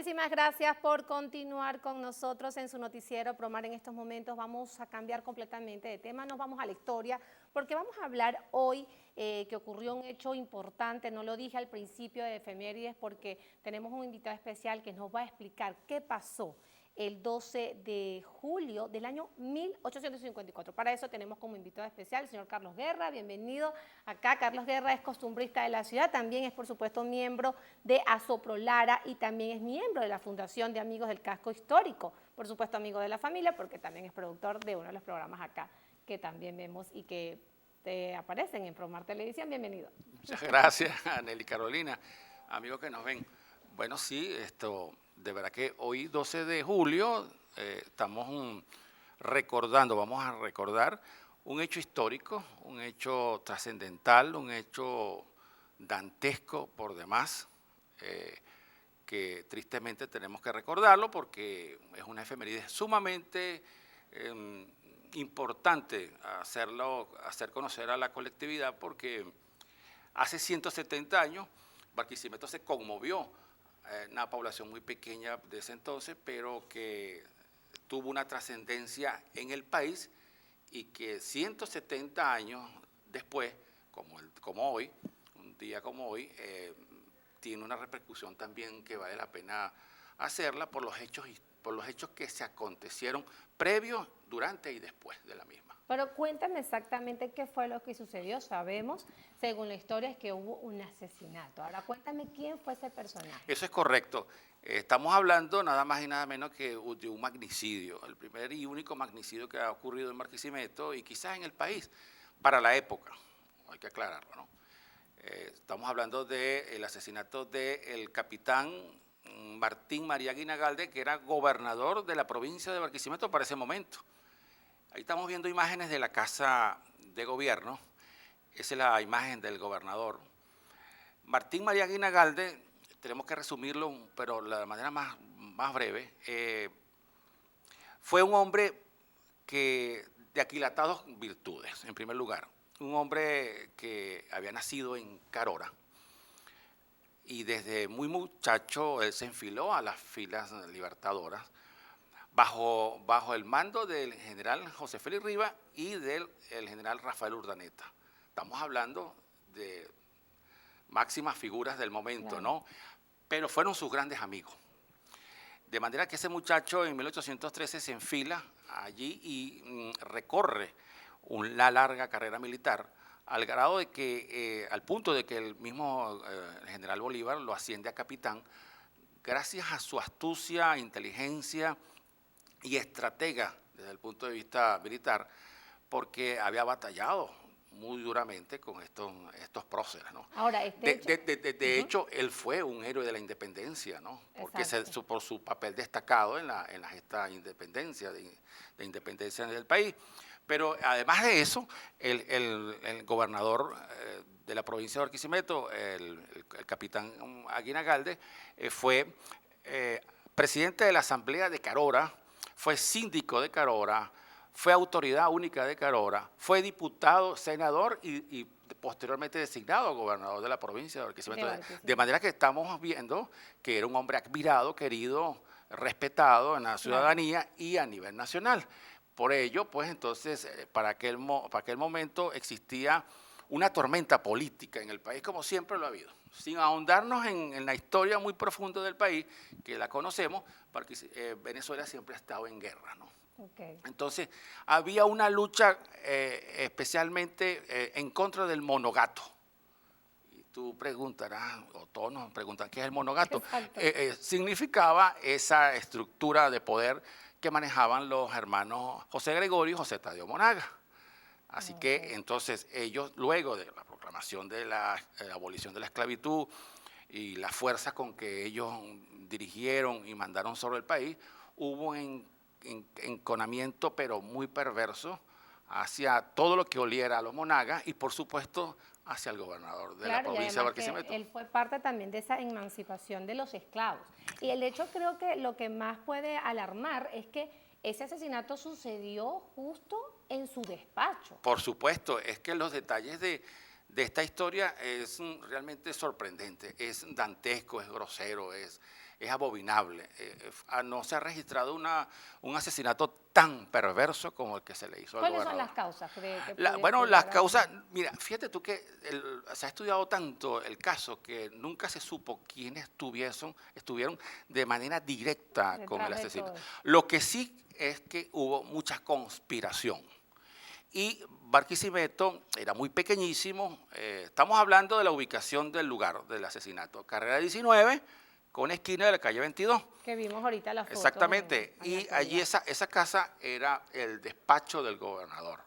Muchísimas gracias por continuar con nosotros en su noticiero Promar. En estos momentos vamos a cambiar completamente de tema, nos vamos a la historia, porque vamos a hablar hoy que ocurrió un hecho importante. No lo dije al principio de efemérides porque tenemos un invitado especial que nos va a explicar qué pasó el 12 de julio del año 1854. Para eso tenemos como invitado especial al señor Carlos Guerra. Bienvenido acá. Carlos Guerra es costumbrista de la ciudad, también es por supuesto miembro de Asoprolara y también es miembro de la Fundación de Amigos del Casco Histórico. Por supuesto amigo de la familia porque también es productor de uno de los programas acá que también vemos y que te aparecen en Promar Televisión. Bienvenido. Muchas gracias, Nelly Carolina, amigos que nos ven. Bueno, sí, de verdad que hoy 12 de julio estamos vamos a recordar un hecho histórico, un hecho trascendental, un hecho dantesco por demás, que tristemente tenemos que recordarlo porque es una efeméride sumamente importante hacer conocer a la colectividad porque hace 170 años Barquisimeto se conmovió, una población muy pequeña de ese entonces, pero que tuvo una trascendencia en el país y que 170 años después, como hoy, un día como hoy, tiene una repercusión también que vale la pena hacerla por los hechos que se acontecieron previos, durante y después de la misma. Pero cuéntame exactamente qué fue lo que sucedió. Sabemos, según la historia, es que hubo un asesinato. Ahora cuéntame quién fue ese personaje. Eso es correcto. Estamos hablando nada más y nada menos que de un magnicidio, el primer y único magnicidio que ha ocurrido en Barquisimeto y quizás en el país para la época, hay que aclararlo, ¿no? Estamos hablando del asesinato del capitán Martín María Guinagalde, que era gobernador de la provincia de Barquisimeto para ese momento. Ahí estamos viendo imágenes de la casa de gobierno, esa es la imagen del gobernador. Martín María Guinagalde, tenemos que resumirlo, pero de la manera más breve, fue un hombre de aquilatadas virtudes, en primer lugar. Un hombre que había nacido en Carora y desde muy muchacho él se enfiló a las filas libertadoras bajo el mando del general José Félix Rivas y del general Rafael Urdaneta. Estamos hablando de máximas figuras del momento, claro, ¿no? Pero fueron sus grandes amigos. De manera que ese muchacho en 1813 se enfila allí y recorre una larga carrera militar al grado de que, al punto de que el mismo general Bolívar lo asciende a capitán gracias a su astucia, inteligencia y estratega desde el punto de vista militar, porque había batallado muy duramente con estos próceres, ¿no? Ahora, de hecho, él fue un héroe de la independencia, ¿no? Porque por su papel destacado en la gesta de independencia, de independencia del país. Pero además de eso, el gobernador de la provincia de Barquisimeto, el capitán Aguinagalde, fue presidente de la Asamblea de Carora, fue síndico de Carora, fue autoridad única de Carora, fue diputado, senador y posteriormente designado gobernador de la provincia de Barquisimeto. De manera que estamos viendo que era un hombre admirado, querido, respetado en la ciudadanía y a nivel nacional. Por ello, pues entonces, para aquel momento existía una tormenta política en el país, como siempre lo ha habido. Sin ahondarnos en la historia muy profunda del país, que la conocemos, porque Venezuela siempre ha estado en guerra, ¿no? Okay. Entonces, había una lucha especialmente en contra del monogato. Y tú preguntarás, o todos nos preguntan, ¿qué es el monogato? Significaba esa estructura de poder que manejaban los hermanos José Gregorio y José Tadeo Monaga. Así que entonces ellos, luego de la proclamación de la abolición de la esclavitud y la fuerza con que ellos dirigieron y mandaron sobre el país, hubo un enconamiento pero muy perverso hacia todo lo que oliera a los Monagas y por supuesto hacia el gobernador de la provincia de Barquisimeto. Él fue parte también de esa emancipación de los esclavos. Y el hecho, creo que lo que más puede alarmar es que ese asesinato sucedió justo en su despacho. Por supuesto, es que los detalles de esta historia es realmente sorprendente, es dantesco, es grosero, es abominable. No se ha registrado un asesinato tan perverso como el que se le hizo al ¿Cuáles son gobernador. las causas? Bueno, las causas, mira, fíjate tú que se ha estudiado tanto el caso que nunca se supo quiénes estuvieron de manera directa con el asesinato. Lo que sí es que hubo mucha conspiración. Y Barquisimeto era muy pequeñísimo, estamos hablando de la ubicación del lugar del asesinato, carrera 19, con esquina de la calle 22. Que vimos ahorita la foto. Exactamente, y allí esa casa era el despacho del gobernador,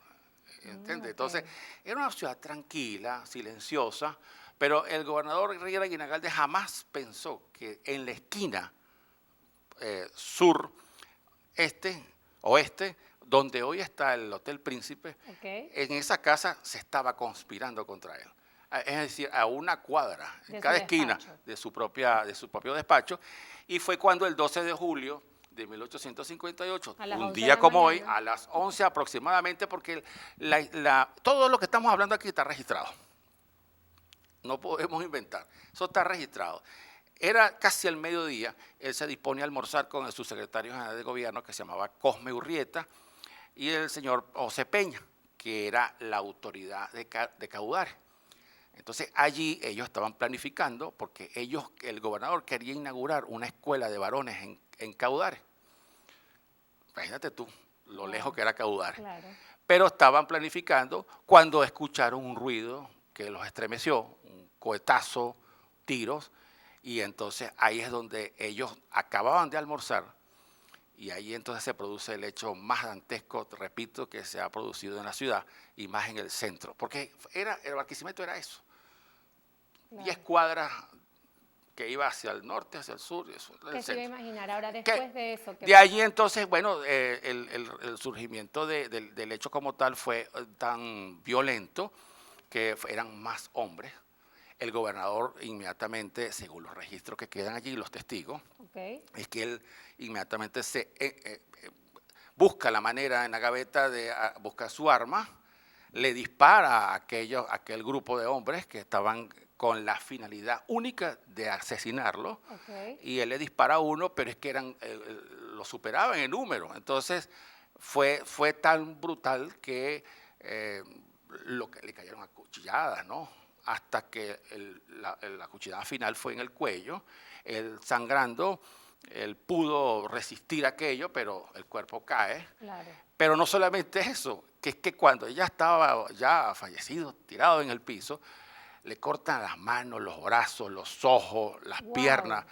¿entiendes? Okay. Entonces, era una ciudad tranquila, silenciosa, pero el gobernador Riera Guinagalde jamás pensó que en la esquina sur, oeste, donde hoy está el Hotel Príncipe, en esa casa se estaba conspirando contra él. Es decir, a una cuadra, en cada esquina de su propio despacho. Y fue cuando el 12 de julio de 1858, un día como hoy, a las 11 aproximadamente, porque todo lo que estamos hablando aquí está registrado. No podemos inventar, eso está registrado. Era casi al mediodía, él se dispone a almorzar con el subsecretario general de gobierno que se llamaba Cosme Urrieta y el señor José Peña, que era la autoridad de Caudares. Entonces allí ellos estaban planificando porque el gobernador quería inaugurar una escuela de varones en Caudares. Imagínate tú lo lejos que era Caudares. Claro. Pero estaban planificando cuando escucharon un ruido que los estremeció, un cohetazo, tiros, y entonces ahí es donde ellos acababan de almorzar y ahí entonces se produce el hecho más dantesco, repito, que se ha producido en la ciudad y más en el centro, porque el Barquisimeto era eso. Claro. 10 cuadras que iba hacia el norte, hacia el sur. ¿Qué se iba a imaginar ahora después de eso? De allí entonces, bueno, el surgimiento del hecho como tal fue tan violento que eran más hombres. El gobernador inmediatamente, según los registros que quedan allí, los testigos, es que él inmediatamente busca la manera en la gaveta de buscar su arma, le dispara a aquel grupo de hombres que estaban con la finalidad única de asesinarlo, y él le dispara a uno, pero es que lo superaban en número. Entonces fue tan brutal que le cayeron a cuchilladas, ¿no? Hasta que la cuchillada final fue en el cuello, él sangrando, él pudo resistir aquello, pero el cuerpo cae. Claro. Pero no solamente eso, que es que cuando ella estaba ya fallecido, tirado en el piso, le cortan las manos, los brazos, los ojos, las piernas.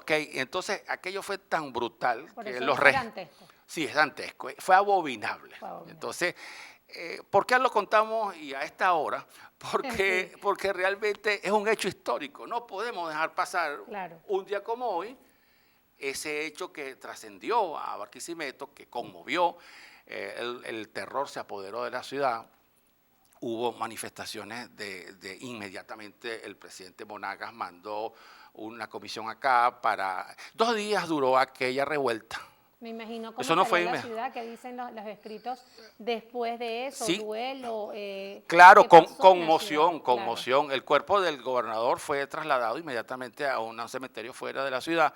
Entonces aquello fue tan brutal por que eso es dantesco. Sí, es dantesco, fue abominable. Entonces, ¿por qué lo contamos y a esta hora? Porque realmente es un hecho histórico. No podemos dejar pasar un día como hoy ese hecho que trascendió a Barquisimeto, que conmovió, el terror se apoderó de la ciudad. Hubo manifestaciones de inmediatamente el presidente Monagas mandó una comisión acá para... 2 días duró aquella revuelta. Me imagino cómo eso no fue la ciudad, que dicen los escritos después de eso, sí, duelo. Claro, conmoción. Claro. El cuerpo del gobernador fue trasladado inmediatamente a un cementerio fuera de la ciudad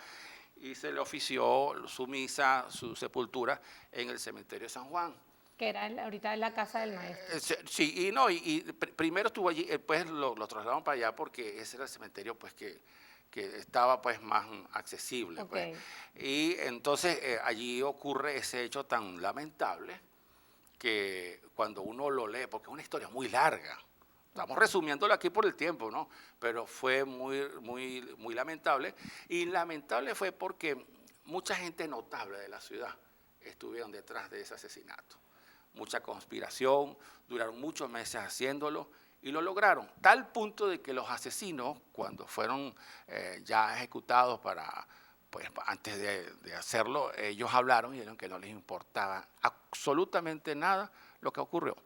y se le ofició su misa, su sepultura en el cementerio de San Juan. Que era ahorita en la casa del maestro. Sí, y primero estuvo allí, después lo trasladaron para allá porque ese era el cementerio pues que estaba pues más accesible. Pues. Y entonces allí ocurre ese hecho tan lamentable que cuando uno lo lee, porque es una historia muy larga, estamos resumiéndolo aquí por el tiempo, ¿no? Pero fue muy lamentable, y lamentable fue porque mucha gente notable de la ciudad estuvieron detrás de ese asesinato. Mucha conspiración, duraron muchos meses haciéndolo, y lo lograron, tal punto de que los asesinos, cuando fueron ya ejecutados antes de hacerlo, ellos hablaron y dijeron que no les importaba absolutamente nada lo que ocurrió.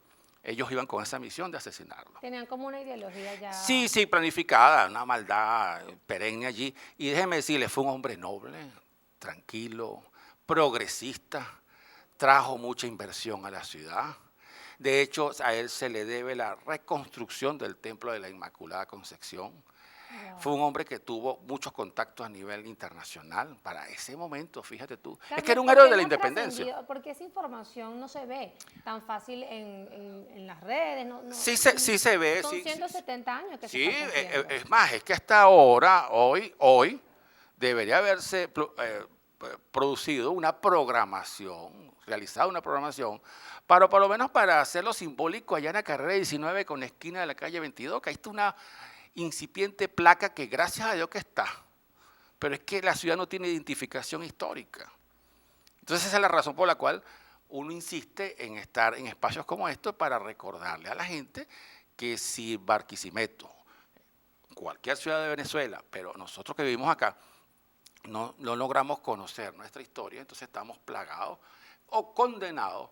Ellos iban con esa misión de asesinarlo. Tenían como una ideología ya... Sí, planificada, una maldad perenne allí. Y déjeme decirle, fue un hombre noble, tranquilo, progresista, trajo mucha inversión a la ciudad. De hecho, a él se le debe la reconstrucción del Templo de la Inmaculada Concepción. Wow. Fue un hombre que tuvo muchos contactos a nivel internacional para ese momento, fíjate tú. Es Carlos, que era un ¿por héroe qué de la no ha independencia. trascendido? Porque esa información no se ve tan fácil en las redes. Sí se ve. Son Sí, 170 años que se sí, están cumpliendo. es más, es que hasta ahora, hoy, debería haberse producido una programación, realizado una programación, para por lo menos para hacerlo simbólico allá en la carrera 19 con esquina de la calle 22, que ahí está una incipiente placa que gracias a Dios que está, pero es que la ciudad no tiene identificación histórica. Entonces esa es la razón por la cual uno insiste en estar en espacios como estos para recordarle a la gente que si Barquisimeto, cualquier ciudad de Venezuela, pero nosotros que vivimos acá, no logramos conocer nuestra historia, entonces estamos plagados o condenados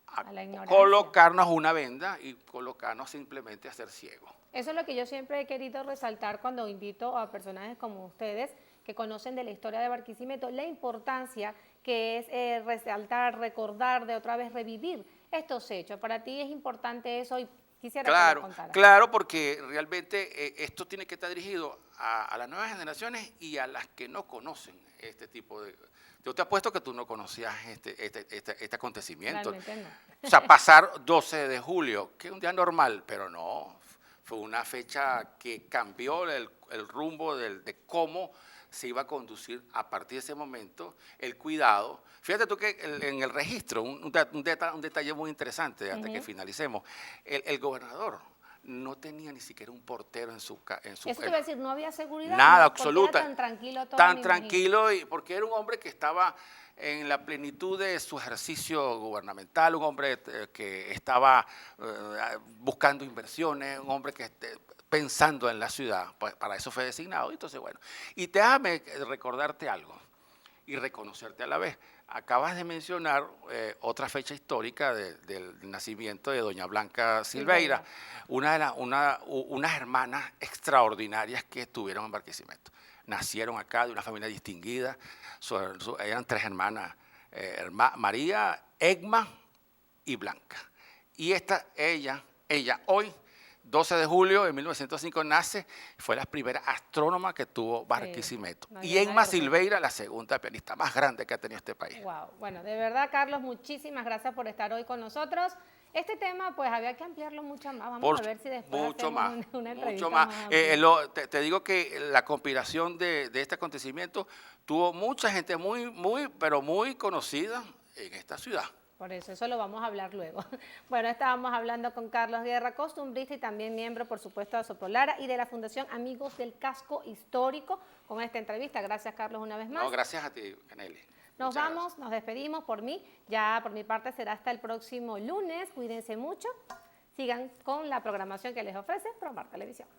a la ignorancia. colocarnos una venda y colocarnos simplemente a ser ciegos. Eso es lo que yo siempre he querido resaltar cuando invito a personajes como ustedes que conocen de la historia de Barquisimeto, la importancia que es resaltar, recordar, de otra vez revivir estos hechos. Para ti es importante eso y quisiera que me contaras. Claro, porque realmente esto tiene que estar dirigido a las nuevas generaciones y a las que no conocen este tipo de... Yo te apuesto que tú no conocías este acontecimiento. Realmente no. O sea, pasar 12 de julio, que es un día normal, pero no, fue una fecha que cambió el rumbo de cómo se iba a conducir a partir de ese momento el cuidado. Fíjate tú que en el registro, un detalle muy interesante, hasta que finalicemos, el gobernador no tenía ni siquiera un portero en su Eso te iba a decir, no había seguridad. Nada, ¿no? absoluta. Era tan tranquilo todo. Tan tranquilo, y porque era un hombre que estaba en la plenitud de su ejercicio gubernamental, un hombre que estaba buscando inversiones, un hombre que pensando en la ciudad, para eso fue designado. Entonces, bueno, y déjame recordarte algo y reconocerte a la vez. Acabas de mencionar otra fecha histórica del nacimiento de doña Blanca Silveira, unas hermanas extraordinarias que estuvieron en Barquisimeto. Nacieron acá de una familia distinguida, eran tres hermanas, María, Egma y Blanca. Y ella hoy, 12 de julio de 1905 nace, fue la primera astrónoma que tuvo Barquisimeto. No, y Egma Silveira, la segunda pianista más grande que ha tenido este país. Wow. Bueno, de verdad, Carlos, muchísimas gracias por estar hoy con nosotros. Este tema, pues, había que ampliarlo mucho más. Vamos a ver si después hacemos una entrevista más. Te digo que la conspiración de este acontecimiento tuvo mucha gente pero muy conocida en esta ciudad. Por eso lo vamos a hablar luego. Bueno, estábamos hablando con Carlos Guerra, costumbrista y también miembro, por supuesto, de Soprolara y de la Fundación Amigos del Casco Histórico, con esta entrevista. Gracias, Carlos, una vez más. No, gracias a ti, Caneli. Nos vamos, nos despedimos por mí. Ya por mi parte será hasta el próximo lunes. Cuídense mucho. Sigan con la programación que les ofrece Promar Televisión.